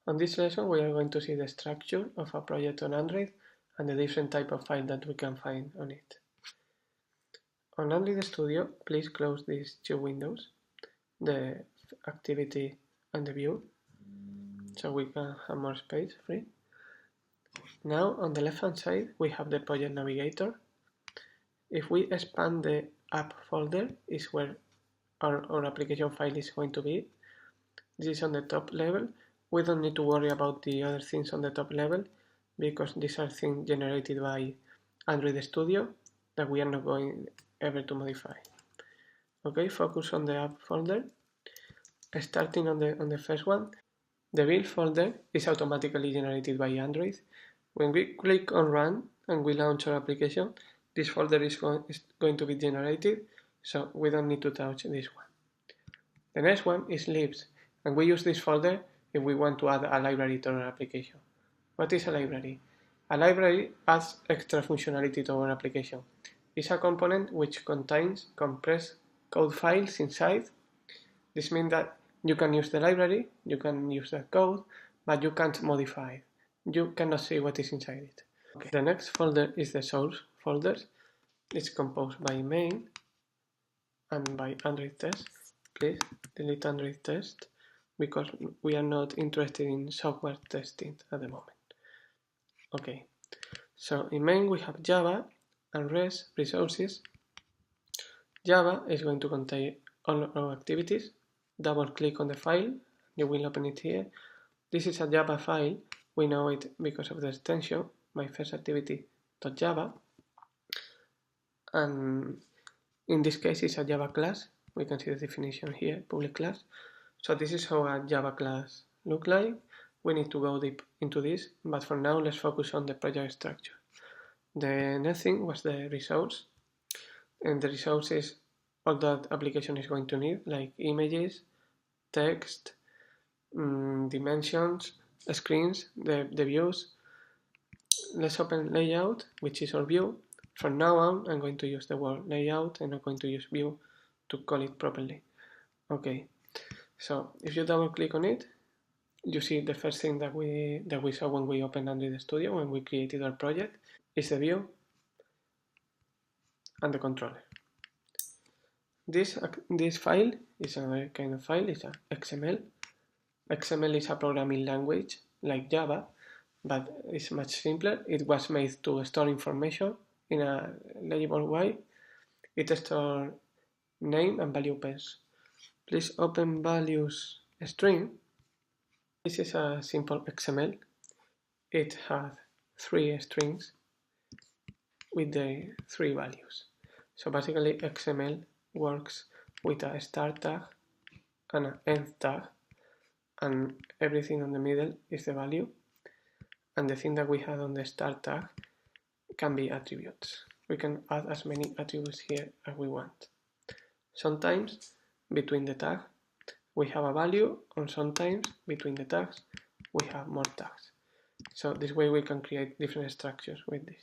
On this lesson, we are going to see the structure of a project on Android and the different type of file that we can find on it. On Android Studio, please close these two windows, the activity and the view, so we can have more space free. Now, on the left-hand side, we have the project navigator. If we expand the app folder, is where our application file is going to be. This is on the top level. We don't need to worry about the other things on the top level because these are things generated by Android Studio that we are not going ever to modify. Okay, focus on the app folder. Starting on the first one, the build folder is automatically generated by Android. When we click on run and we launch our application, this folder is going to be generated, so we don't need to touch this one. The next one is libs, and we use this folder if we want to add a library to our application. What is a library? A library adds extra functionality to our application. It's a component which contains compressed code files inside. This means that you can use the library, you can use the code, but you can't modify it. You cannot see what is inside it. Okay. The next folder is the source folder. It's composed by main and by Android test. Please delete Android test because we are not interested in software testing at the moment. Okay, so in main we have Java and REST resources. Java is going to contain all our activities. Double click on the file, you will open it here. This is a Java file. We know it because of the extension, my first activity.java. And in this case, it's a Java class. We can see the definition here, public class. So this is how a Java class looks like. We need to go deep into this, but for now, let's focus on the project structure. The next thing was the resource. And the resource is all that application is going to need, like images, text, dimensions, screens, the views. Let's open layout, which is our view. From now on, I'm going to use the word layout and I'm going to use view to call it properly. Okay, so if you double click on it, you see the first thing that we saw when we opened Android Studio, when we created our project, is the view and the controller. This file is another kind of file, it's a XML. XML is a programming language like Java, but it's much simpler. It was made to store information in a legible way. It stores name and value pairs. Please open values string. This is a simple XML. It has 3 strings with the 3 values. So basically XML works with a start tag and an end tag, and everything on the middle is the value, and the thing that we have on the start tag can be attributes. We can add as many attributes here as we want. Sometimes between the tags we have a value, and sometimes between the tags we have more tags. So this way we can create different structures with this.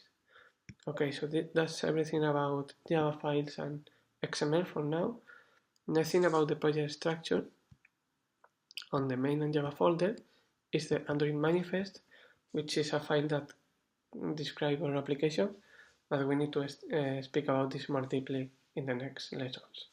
Okay, so that's everything about Java files and XML for now. Next thing about the project structure, on the main and Java folder is the Android manifest, which is a file that describes our application, but we need to speak about this more deeply in the next lessons.